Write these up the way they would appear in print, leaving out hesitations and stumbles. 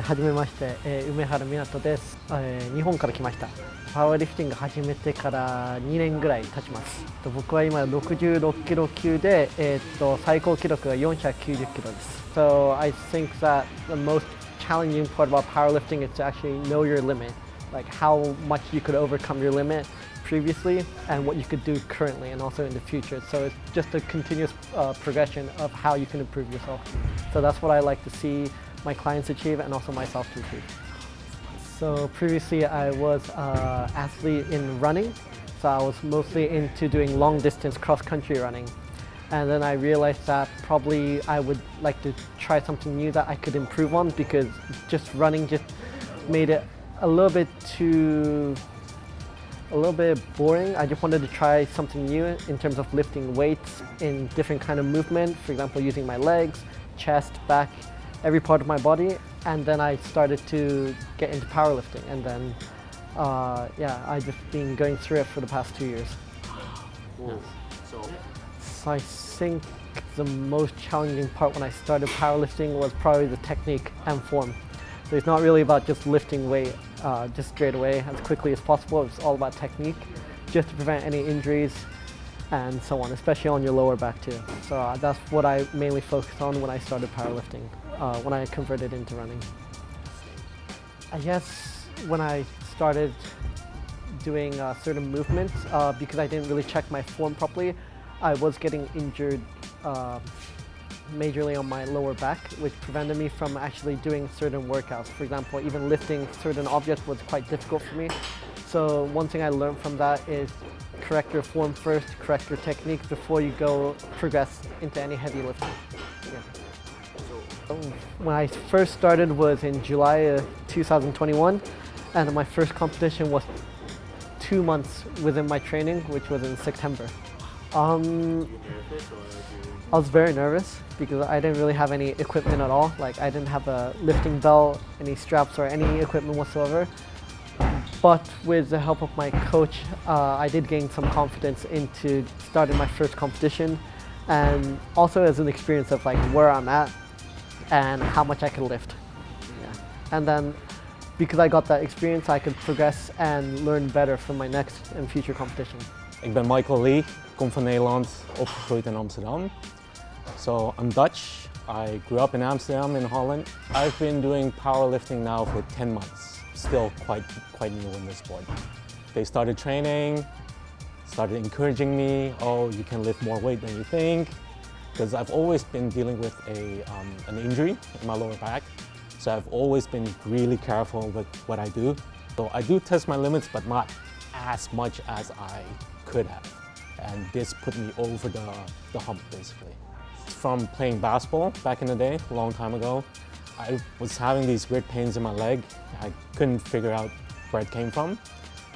はじめまして、梅原湊です、日本から来ました。パワーリフティング始めてから2年ぐらい経ちます。僕は今66キロ級で、最高記録が490キロです。So I think that the most challenging part about powerlifting is to actually know your limit, like how much you could overcome your limit previously and what you could do currently and also in the future. So it's just a continuous progression of how you can improve yourself. So that's what I like to see my clients achieve and also myself to achieve. So previously I was an athlete in running. So I was mostly into doing long distance cross-country running. And then I realized that probably I would like to try something new that I could improve on, because just running just made it a little bit boring. I just wanted to try something new in terms of lifting weights in different kind of movement. For example, using my legs, chest, back, every part of my body. And then I started to get into powerlifting. And then, I just been going through it for the past 2 years. Cool. So I think the most challenging part when I started powerlifting was probably the technique and form. So it's not really about just lifting weight just straight away as quickly as possible. It's all about technique, just to prevent any injuries and so on, especially on your lower back too. So that's what I mainly focused on when I started powerlifting, when I converted into running. I guess when I started doing certain movements, because I didn't really check my form properly, I was getting injured majorly on my lower back, which prevented me from actually doing certain workouts. For example, even lifting certain objects was quite difficult for me. So one thing I learned from that is correct your form first, correct your technique before you progress into any heavy lifting. Yeah. When I first started was in July 2021, and my first competition was 2 months within my training, which was in September. I was very nervous because I didn't really have any equipment at all. Like, I didn't have a lifting belt, any straps, or any equipment whatsoever. But with the help of my coach, I did gain some confidence into starting my first competition, and also as an experience of like where I'm at and how much I can lift. Yeah. And then because I got that experience, I could progress and learn better from my next and future competition. Ik ben Michael Lee, kom van Nederland, opgegroeid in Amsterdam. So I'm Dutch. I grew up in Amsterdam in Holland. I've been doing powerlifting now for 10 months. Still quite new in this sport. They started training, started encouraging me, oh, you can lift more weight than you think. Because I've always been dealing with an injury in my lower back. So I've always been really careful with what I do. So I do test my limits, but not as much as I could have. And this put me over the hump, basically. From playing basketball back in the day, a long time ago, I was having these weird pains in my leg. I couldn't figure out where it came from.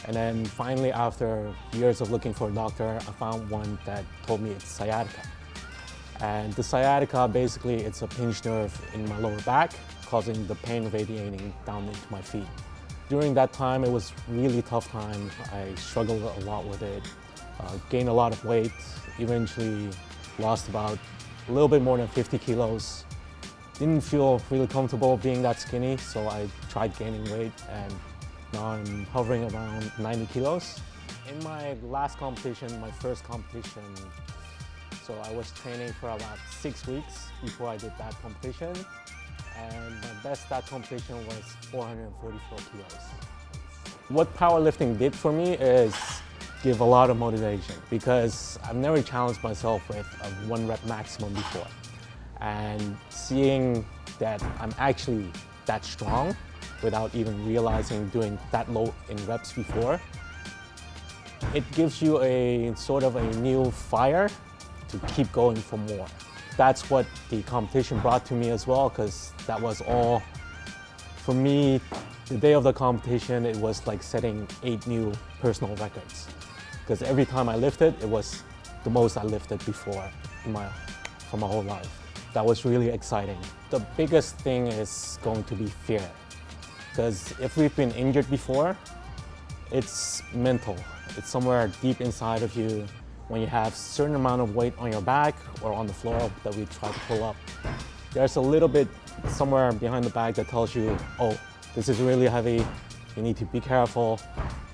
And then finally, after years of looking for a doctor, I found one that told me it's sciatica. And the sciatica, basically, it's a pinched nerve in my lower back, causing the pain radiating down into my feet. During that time, it was really tough time. I struggled a lot with it, gained a lot of weight, eventually lost about a little bit more than 50 kilos. Didn't feel really comfortable being that skinny, so I tried gaining weight, and now I'm hovering around 90 kilos. In my last competition, my first competition, so I was training for about 6 weeks before I did that competition, and my best that competition was 444 kilos. What powerlifting did for me is give a lot of motivation, because I've never challenged myself with a 1 rep maximum before. And seeing that I'm actually that strong without even realizing doing that low in reps before, it gives you a sort of a new fire to keep going for more. That's what the competition brought to me as well, because that was all, for me, the day of the competition, it was like setting 8 new personal records. Because every time I lifted, it was the most I lifted before for my whole life. That was really exciting. The biggest thing is going to be fear. Because if we've been injured before, it's mental. It's somewhere deep inside of you. When you have a certain amount of weight on your back or on the floor that we try to pull up, there's a little bit somewhere behind the bag that tells you, oh, this is really heavy, you need to be careful,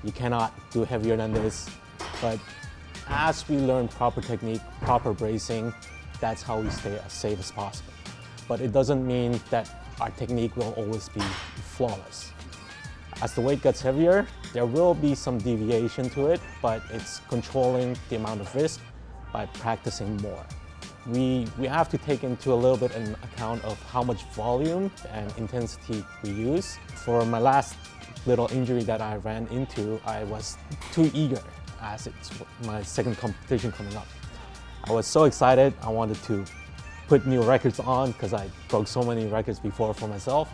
you cannot do heavier than this. But as we learn proper technique, proper bracing, that's how we stay as safe as possible. But it doesn't mean that our technique will always be flawless. As the weight gets heavier, there will be some deviation to it, but it's controlling the amount of risk by practicing more. We have to take into a little bit an account of how much volume and intensity we use. For my last little injury that I ran into, I was too eager as it's my second competition coming up. I was so excited, I wanted to put new records on because I broke so many records before for myself.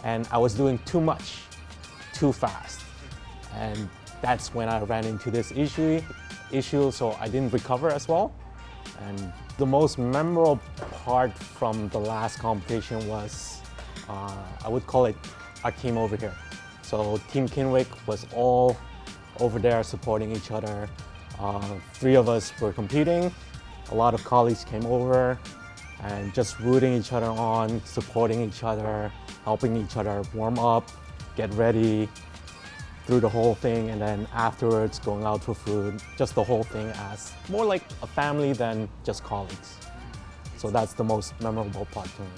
And I was doing too much, too fast. And that's when I ran into this issue, so I didn't recover as well. And the most memorable part from the last competition was, I would call it our team over here. So Team Kinwick was all over there supporting each other. 3 of us were competing. A lot of colleagues came over and just rooting each other on, supporting each other, helping each other warm up, get ready through the whole thing, and then afterwards going out for food, just the whole thing as more like a family than just colleagues. So that's the most memorable part to me.